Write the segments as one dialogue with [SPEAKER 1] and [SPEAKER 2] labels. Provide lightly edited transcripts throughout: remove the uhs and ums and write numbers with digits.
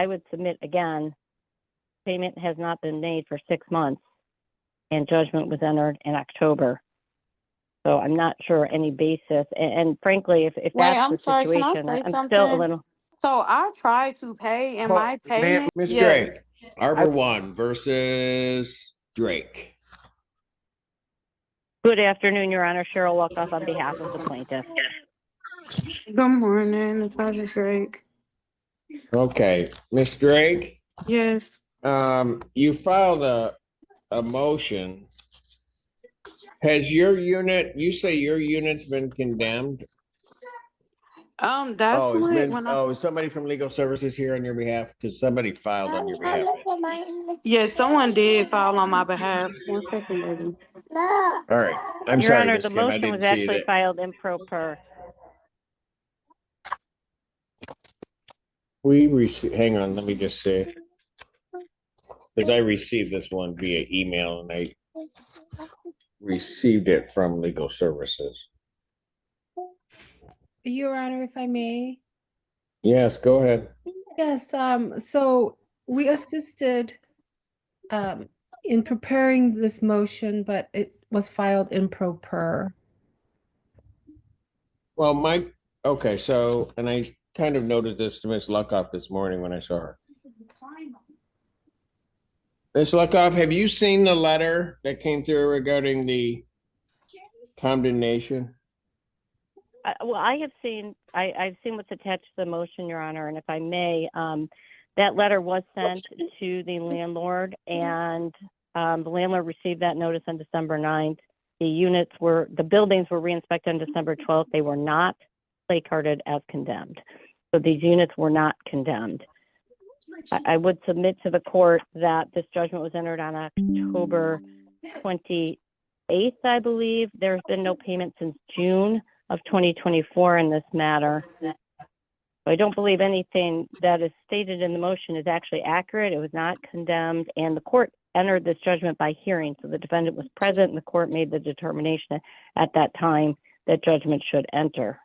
[SPEAKER 1] I would submit again, payment has not been made for 6 months and judgment was entered in October. So I'm not sure any basis. And frankly, if
[SPEAKER 2] Wait,
[SPEAKER 1] that's
[SPEAKER 2] I'm
[SPEAKER 1] the
[SPEAKER 2] sorry. Can I
[SPEAKER 1] situation,
[SPEAKER 2] say
[SPEAKER 1] I'm still a
[SPEAKER 2] something?
[SPEAKER 1] little.
[SPEAKER 2] So I tried to pay and
[SPEAKER 3] Well,
[SPEAKER 2] my
[SPEAKER 3] ma'am,
[SPEAKER 2] payment.
[SPEAKER 4] Miss
[SPEAKER 2] Yes.
[SPEAKER 4] Drake, Arbor One versus Drake.
[SPEAKER 1] Good afternoon, Your Honor. Cheryl Wolkoff on behalf of the plaintiff.
[SPEAKER 2] Good morning. It's Roger Drake.
[SPEAKER 4] Okay, Miss Drake,
[SPEAKER 2] Yes.
[SPEAKER 4] you filed a motion. Has your unit, you say your unit's been condemned?
[SPEAKER 2] That's
[SPEAKER 4] Oh, it's
[SPEAKER 2] what
[SPEAKER 4] been,
[SPEAKER 2] when I
[SPEAKER 4] is somebody from legal services here on your behalf? Because somebody filed on your behalf.
[SPEAKER 2] yes, someone did file on my behalf. 1 second, baby.
[SPEAKER 4] All right, I'm
[SPEAKER 1] Your
[SPEAKER 4] sorry,
[SPEAKER 1] Honor,
[SPEAKER 4] Miss
[SPEAKER 1] the
[SPEAKER 4] Kim, I
[SPEAKER 1] motion was
[SPEAKER 4] didn't see
[SPEAKER 1] actually
[SPEAKER 4] that.
[SPEAKER 1] filed in pro per.
[SPEAKER 4] Hang on, let me just see. Because I received this one via email and I received it from legal services.
[SPEAKER 5] Your Honor, if I may.
[SPEAKER 4] Yes, go ahead.
[SPEAKER 5] Yes, so we assisted in preparing this motion, but it was filed in pro per.
[SPEAKER 4] Well, okay, so, and I kind of noted this to Ms. Luckoff this morning when I saw her. Ms. Luckoff, have you seen the letter that came through regarding the condemnation?
[SPEAKER 1] Well, I've seen what's attached to the motion, Your Honor, and if I may, that letter was sent to the landlord, and the landlord received that notice on December 9th. The buildings were re-inspected on December 12th. They were not placarded as condemned. So these units were not condemned. I would submit to the court that this judgment was entered on October 28th, I believe. There's been no payment since June of 2024 in this matter. I don't believe anything that is stated in the motion is actually accurate. It was not condemned, and the court entered this judgment by hearing. So the defendant was present, and the court made the determination at that time that judgment should enter.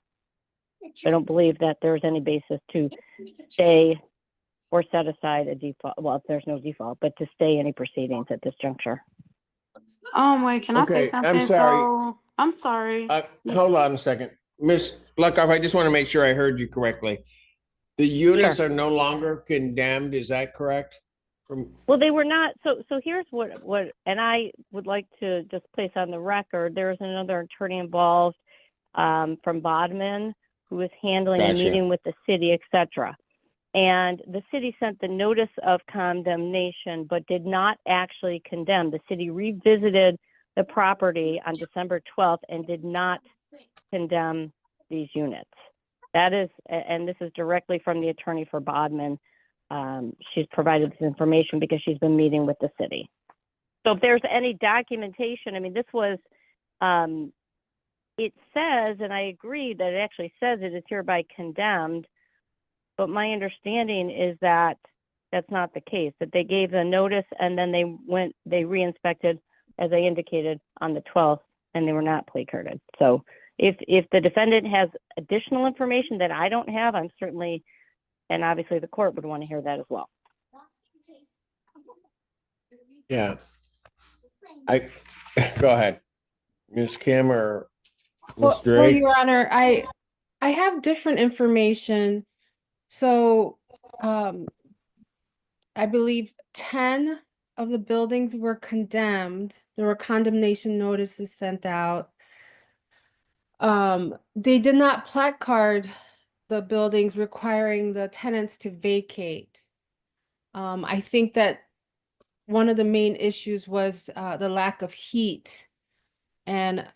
[SPEAKER 1] I don't believe that there's any basis to stay or set aside a default. Well, if there's no default, but to stay any proceedings at this juncture.
[SPEAKER 2] Wait, can I say
[SPEAKER 4] Okay,
[SPEAKER 2] something?
[SPEAKER 4] I'm sorry.
[SPEAKER 2] So I'm sorry.
[SPEAKER 4] Hold on a second. Ms. Luckoff, I just want to make sure I heard you correctly. The units are no longer condemned, is that correct?
[SPEAKER 1] Well, they were not. So here's what, and I would like to just place on the record, there's another attorney involved from Bodman who is handling a meeting with the city, etc. And the city sent the notice of condemnation, but did not actually condemn. The city revisited the property on December 12th and did not condemn these units. That is, and this is directly from the attorney for Bodman. She's provided this information because she's been meeting with the city. So if there's any documentation, I mean, this was, it says, and I agree that it actually says it is hereby condemned, but my understanding is that that's not the case, that they gave the notice and then they re-inspected, as I indicated, on the 12th, and they were not placarded. So if the defendant has additional information that I don't have, I'm certainly, and obviously the court would want to hear that as well.
[SPEAKER 4] Yeah. Go ahead. Ms. Kim or Ms. Drake?
[SPEAKER 5] Well, Your Honor, I have different information. So I believe 10 of the buildings were condemned. There were condemnation notices sent out. They did not placard the buildings requiring the tenants to vacate. I think that one of the main issues was the lack of heat. And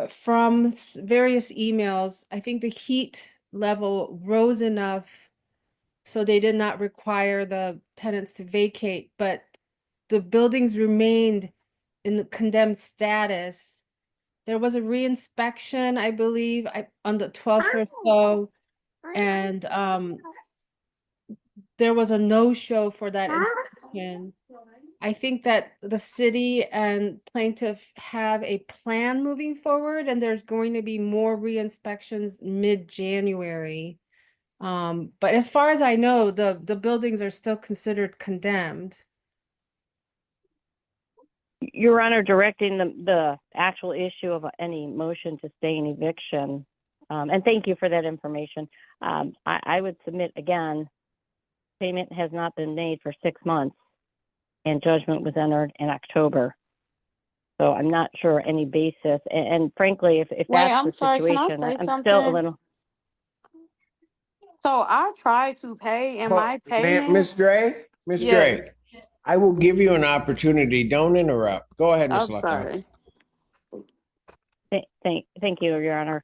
[SPEAKER 5] from various emails, I think the heat level rose enough so they did not require the tenants to vacate, but the buildings remained in the condemned status. There was a re-inspection, I believe, on the 12th or so, and there was a no-show for that inspection. I think that the city and plaintiff have a plan moving forward, and there's going to be more re-inspections mid-January. But as far as I know, the buildings are still considered condemned.
[SPEAKER 1] Your Honor, directing the actual issue of any motion to stay in eviction, and thank you for that information. I would submit again, payment has not been made for 6 months and judgment was entered in October. So I'm not sure any basis. And frankly, if
[SPEAKER 2] Wait,
[SPEAKER 1] that's
[SPEAKER 2] I'm
[SPEAKER 1] the
[SPEAKER 2] sorry, can I
[SPEAKER 1] situation,
[SPEAKER 2] say
[SPEAKER 1] I'm still a
[SPEAKER 2] something?
[SPEAKER 1] little,
[SPEAKER 2] So I tried to pay and
[SPEAKER 4] Well,
[SPEAKER 2] my
[SPEAKER 4] ma'am,
[SPEAKER 2] payment,
[SPEAKER 4] Miss
[SPEAKER 2] yes,
[SPEAKER 4] Drake, I will give you an opportunity. Don't interrupt. Go ahead, Miss
[SPEAKER 2] I'm
[SPEAKER 4] Luckoff.
[SPEAKER 2] sorry.
[SPEAKER 1] thank you, Your Honor.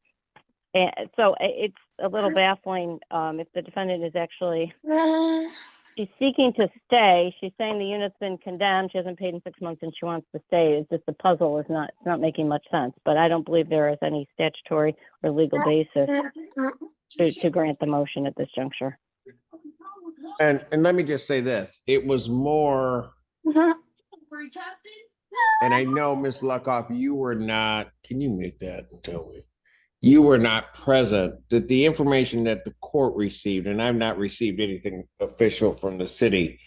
[SPEAKER 1] And so it's a little baffling if the defendant is actually, she's seeking to stay. She's saying the unit's been condemned. She hasn't paid in 6 months and she wants to stay. It's just the puzzle is it's not making much sense. But I don't believe there is any statutory or legal basis to grant the motion at this juncture.
[SPEAKER 4] And let me just say this, it was more, and I know, Miss Luckoff, you were not, can you mute that and tell me? You were not present, that the information that the court received, and I've not received anything official from the city,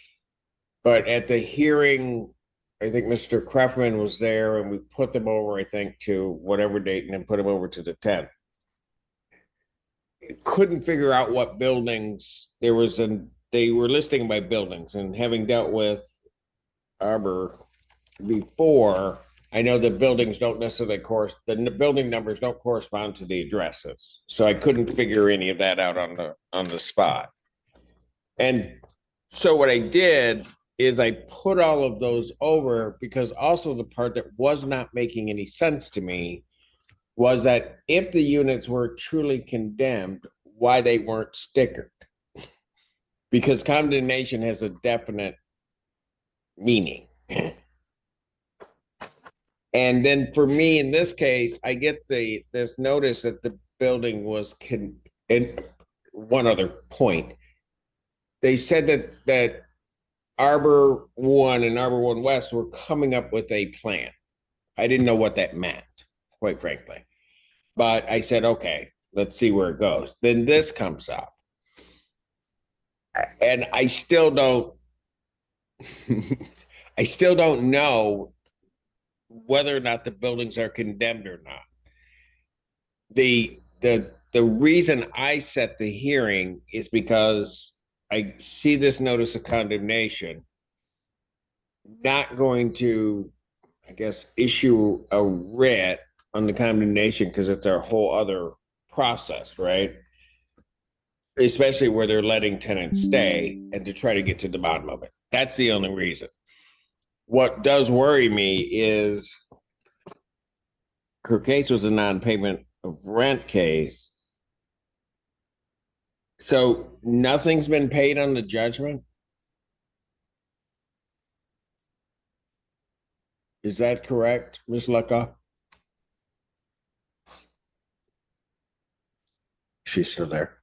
[SPEAKER 4] but at the hearing, I think Mr. Krefman was there and we put them over, I think, to whatever date and then put them over to the 10th. Couldn't figure out what buildings there was, and they were listing by buildings, and having dealt with Arbor before, I know the buildings don't necessarily the building numbers don't correspond to the addresses. So I couldn't figure any of that out on the spot. And so what I did is I put all of those over, because also the part that was not making any sense to me was that if the units were truly condemned, why they weren't stickered. Because condemnation has a definite meaning. And then for me, in this case, I get this notice that the building was and one other point. They said that Arbor 1 and Arbor 1 West were coming up with a plan. I didn't know what that meant, quite frankly. But I said, okay, let's see where it goes. Then this comes up. And I still don't know whether or not the buildings are condemned or not. The reason I set the hearing is because I see this notice of condemnation, not going to, I guess, issue a writ on the condemnation because it's a whole other process, right? Especially where they're letting tenants stay, and to try to get to the bottom of it. That's the only reason. What does worry me is her case was a non-payment of rent case. So nothing's been paid on the judgment? Is that correct, Ms. Luckoff? She's still there.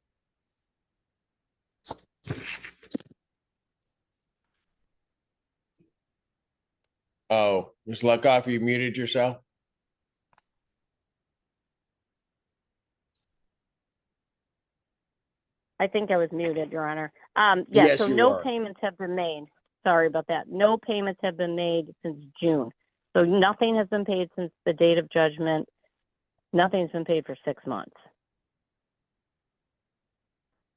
[SPEAKER 4] Oh, Ms. Luckoff, you muted yourself?
[SPEAKER 1] I think I was muted, Your Honor.
[SPEAKER 4] Yes,
[SPEAKER 1] So
[SPEAKER 4] you
[SPEAKER 1] no
[SPEAKER 4] are.
[SPEAKER 1] payments have been made. Sorry about that. No payments have been made since June. So nothing has been paid since the date of judgment. Nothing's been paid for 6 months.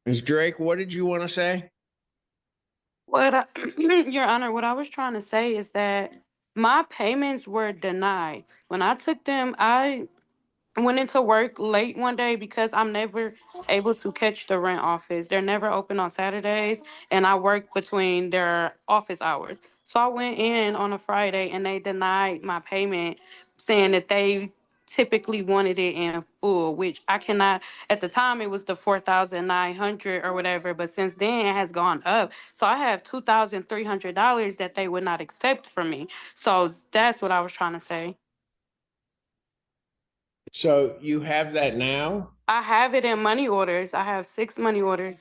[SPEAKER 4] Ms. Drake, what did you want to say?
[SPEAKER 2] Your Honor, what I was trying to say is that my payments were denied. When I took them, I went into work late one day because I'm never able to catch the rent office. They're never open on Saturdays, and I work between their office hours. So I went in on a Friday and they denied my payment, saying that they typically wanted it in full, which I cannot. At the time, it was the 4,900 or whatever, but since then it has gone up. So I have $2,300 that they would not accept from me. So that's what I was trying to say.
[SPEAKER 4] So you have that now?
[SPEAKER 2] I have it in money orders. I have 6 money orders.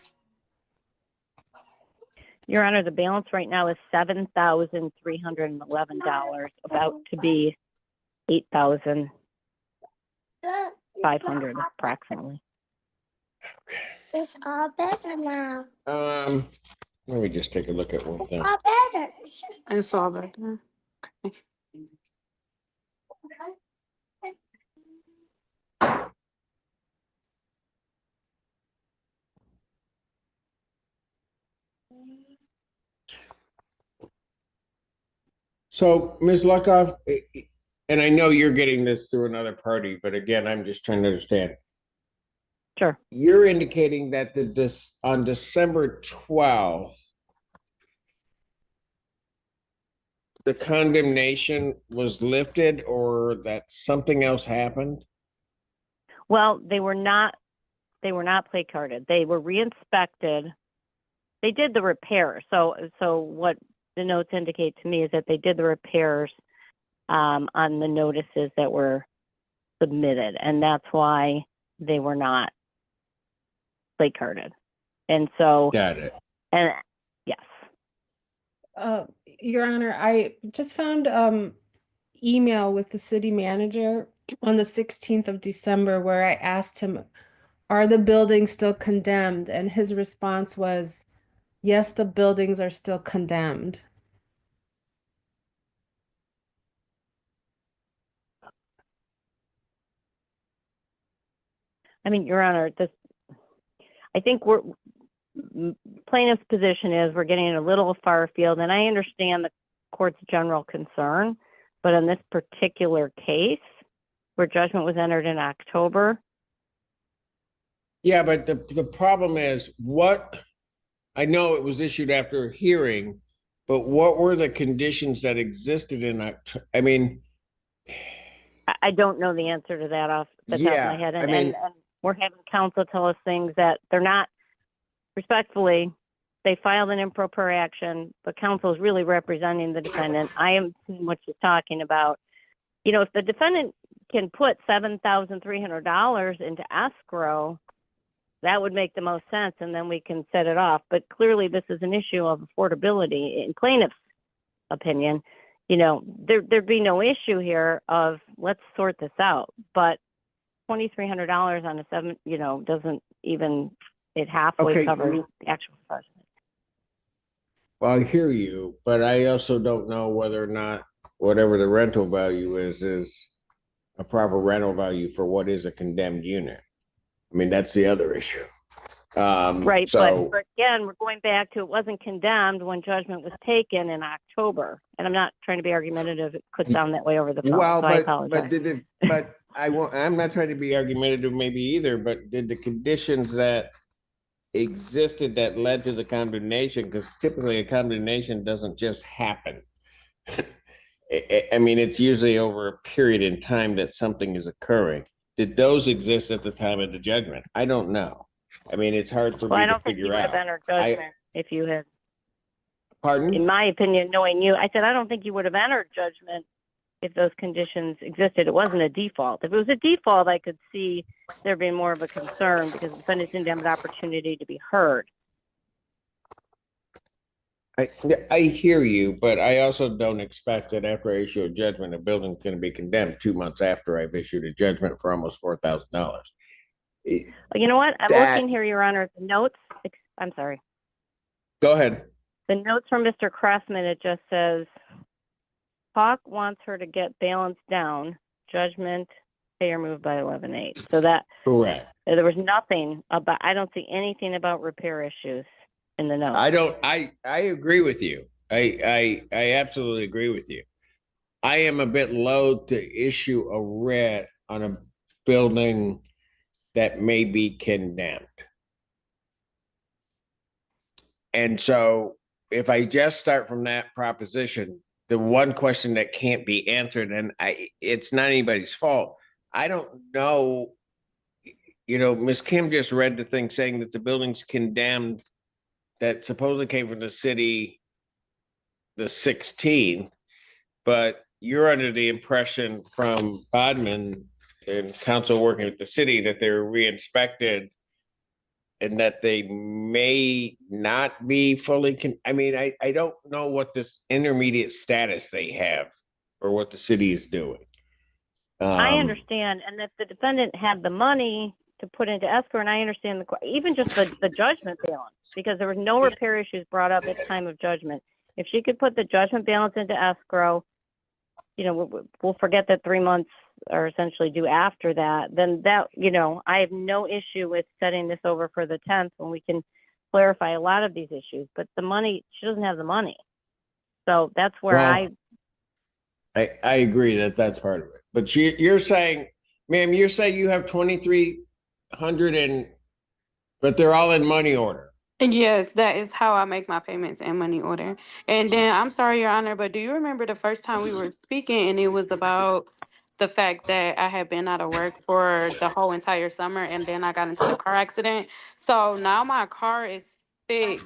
[SPEAKER 1] Your Honor, the balance right now is $7,311, about to be $8,500 approximately.
[SPEAKER 3] It's all better now.
[SPEAKER 4] Let me just take a look at one
[SPEAKER 3] It's
[SPEAKER 4] thing.
[SPEAKER 3] all better.
[SPEAKER 2] It's all that.
[SPEAKER 4] So, Ms. Luckoff, and I know you're getting this through another party, but again, I'm just trying to understand.
[SPEAKER 1] Sure.
[SPEAKER 4] You're indicating that on December 12th, the condemnation was lifted or that something else happened?
[SPEAKER 1] Well, they were not plate carded. They were re-inspected. They did the repair. So what the notes indicate to me is that they did the repairs on the notices that were submitted, and that's why they were not plate carded. And so,
[SPEAKER 4] Got it.
[SPEAKER 1] and yes.
[SPEAKER 5] Your Honor, I just found email with the city manager on the 16th of December where I asked him, are the buildings still condemned? And his response was, yes, the buildings are still condemned.
[SPEAKER 1] I mean, Your Honor, I think plaintiff's position is we're getting a little far afield, and I understand the court's general concern, but in this particular case, where judgment was entered in October.
[SPEAKER 4] Yeah, but the problem is I know it was issued after a hearing, but what were the conditions that existed in October? I mean,
[SPEAKER 1] I don't know the answer to that off the top of my head. And we're having counsel tell us things that they're not, respectfully, they filed an improper action, but counsel is really representing the defendant. I am seeing what she's talking about. You know, if the defendant can put $7,300 into escrow, that would make the most sense, and then we can set it off. But clearly, this is an issue of affordability. In plaintiff's opinion, you know, there'd be no issue here of let's sort this out. But $2,300 on a seven, you know, doesn't even halfway cover the actual charge.
[SPEAKER 4] Well, I hear you, but I also don't know whether or not whatever the rental value is a proper rental value for what is a condemned unit. I mean, that's the other issue.
[SPEAKER 1] Right,
[SPEAKER 4] so,
[SPEAKER 1] but again, we're going back to it wasn't condemned when judgment was taken in October. And I'm not trying to be argumentative. It could sound that way over the phone,
[SPEAKER 4] well,
[SPEAKER 1] so I apologize.
[SPEAKER 4] I'm not trying to be argumentative maybe either, but did the conditions that existed that led to the condemnation, because typically a condemnation doesn't just happen. I mean, it's usually over a period in time that something is occurring. Did those exist at the time of the judgment? I don't know. I mean, it's hard for me to figure out.
[SPEAKER 1] I don't think you would have entered judgment if you had.
[SPEAKER 4] Pardon?
[SPEAKER 1] In my opinion, knowing you, I said I don't think you would have entered judgment if those conditions existed. It wasn't a default. If it was a default, I could see there being more of a concern because the defendant didn't have an opportunity to be heard.
[SPEAKER 4] I hear you, but I also don't expect that after I issue a judgment, a building's going to be condemned 2 months after I've issued a judgment for almost $4,000.
[SPEAKER 1] You know what? I'm looking here, Your Honor, at the notes. I'm sorry.
[SPEAKER 4] Go ahead.
[SPEAKER 1] The notes from Mr. Craftsman, it just says, Hawk wants her to get balance down, judgment, pay or move by 11/8. So that,
[SPEAKER 4] correct.
[SPEAKER 1] There was nothing about, I don't see anything about repair issues in the notes.
[SPEAKER 4] I agree with you. I absolutely agree with you. I am a bit loath to issue a writ on a building that may be condemned. And so if I just start from that proposition, the one question that can't be answered, and it's not anybody's fault. I don't know, you know, Ms. Kim just read the thing saying that the building's condemned that supposedly came from the city the 16th, but you're under the impression from Bodman and council working with the city that they were re-inspected and that they may not be fully, I mean, I don't know what this intermediate status they have or what the city is doing.
[SPEAKER 1] I understand. And if the defendant had the money to put into escrow, and I understand even just the judgment balance, because there was no repair issues brought up at time of judgment. If she could put the judgment balance into escrow, you know, we'll forget that 3 months are essentially due after that, then that, you know, I have no issue with setting this over for the 10th when we can clarify a lot of these issues. But the money, she doesn't have the money. So that's where
[SPEAKER 4] Well, I agree that that's part of it. But you're saying, ma'am, you're saying you have 2,300 but they're all in money order.
[SPEAKER 2] And yes, that is how I make my payments and money order. And then I'm sorry, Your Honor, but do you remember the first time we were speaking and it was about the fact that I had been out of work for the whole entire summer and then I got into the car accident? So now my car is fixed.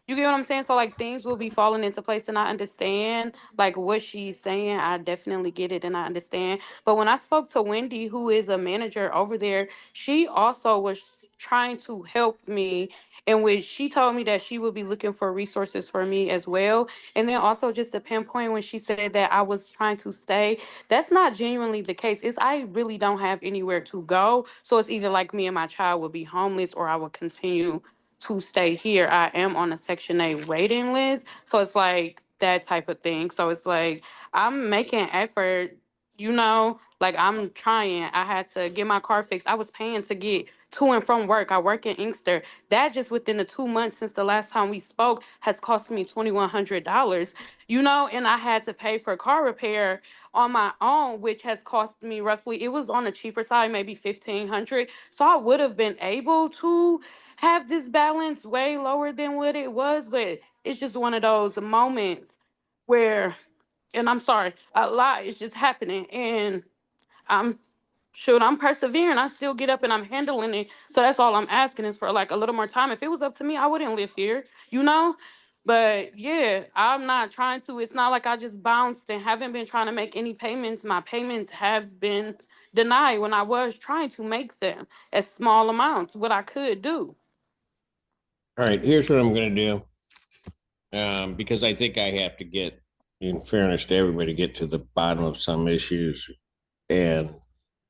[SPEAKER 2] You get what I'm saying? So like things will be falling into place and I understand like what she's saying. I definitely get it and I understand. But when I spoke to Wendy, who is a manager over there, she also was trying to help me, in which she told me that she would be looking for resources for me as well. And then also just to pinpoint when she said that I was trying to stay, that's not genuinely the case. It's I really don't have anywhere to go. So it's either like me and my child will be homeless or I will continue to stay here. I am on a Section 8 waiting list. So it's like that type of thing. So it's like I'm making effort, you know, like I'm trying. I had to get my car fixed. I was paying to get to and from work. I work in Inkster. That just within the 2 months since the last time we spoke has cost me $2,100, you know, and I had to pay for car repair on my own, which has cost me roughly, it was on the cheaper side, maybe 1,500. So I would have been able to have this balance way lower than what it was, but it's just one of those moments where, and I'm sorry, a lot is just happening and I'm I'm persevering. I still get up and I'm handling it. So that's all I'm asking is for like a little more time. If it was up to me, I wouldn't live here, you know? But yeah, I'm not trying to. It's not like I just bounced and haven't been trying to make any payments. My payments have been denied when I was trying to make them as small amounts, what I could do.
[SPEAKER 4] All right, here's what I'm going to do. Because I think I have to get, in fairness to everybody, get to the bottom of some issues, and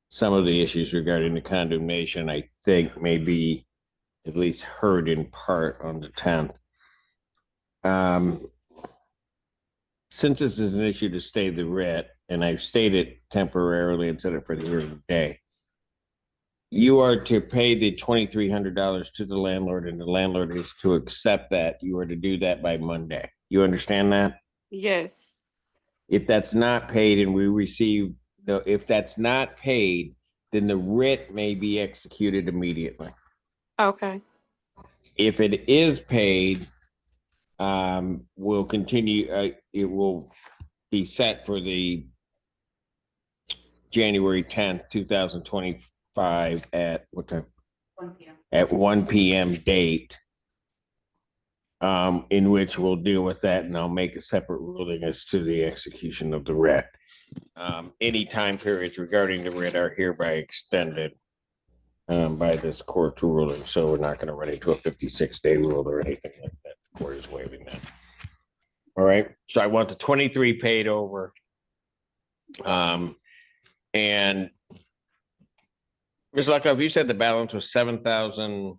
[SPEAKER 4] some of the issues regarding the condemnation, I think, may be at least heard in part on the 10th. Since this is an issue to stay the writ, and I've stayed it temporarily and set it for the hearing today, you are to pay the $2,300 to the landlord, and the landlord is to accept that. You are to do that by Monday. You understand that?
[SPEAKER 2] Yes.
[SPEAKER 4] If that's not paid and we receive, if that's not paid, then the writ may be executed immediately.
[SPEAKER 2] Okay.
[SPEAKER 4] If it is paid, we'll continue, it will be set for the January 10th, 2025 at what time?
[SPEAKER 2] 1 p.m.
[SPEAKER 4] At 1 p.m. date, in which we'll deal with that, and I'll make a separate ruling as to the execution of the writ. Any time periods regarding the writ are hereby extended by this court's ruling, so we're not going to run into a 56-day rule or anything like that. The court is waiving that. All right, so I want the 23 paid over. And Ms. Luckoff, you said the balance was $7,311.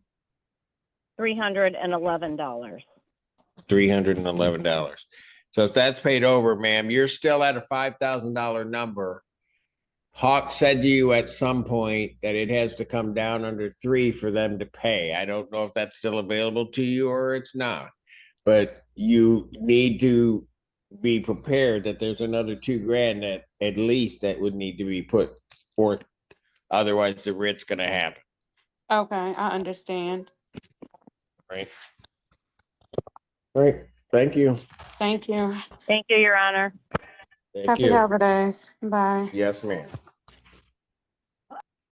[SPEAKER 4] $311. So if that's paid over, ma'am, you're still at a $5,000 number. Hawk said to you at some point that it has to come down under 3 for them to pay. I don't know if that's still available to you or it's not, but you need to be prepared that there's another $2,000 that at least that would need to be put forth. Otherwise, the writ's going to happen.
[SPEAKER 2] Okay, I understand.
[SPEAKER 4] Right. All right. Thank you.
[SPEAKER 2] Thank you.
[SPEAKER 1] Thank you, Your Honor.
[SPEAKER 4] Thank
[SPEAKER 2] Happy
[SPEAKER 4] you.
[SPEAKER 2] holidays. Bye.
[SPEAKER 4] Yes, ma'am.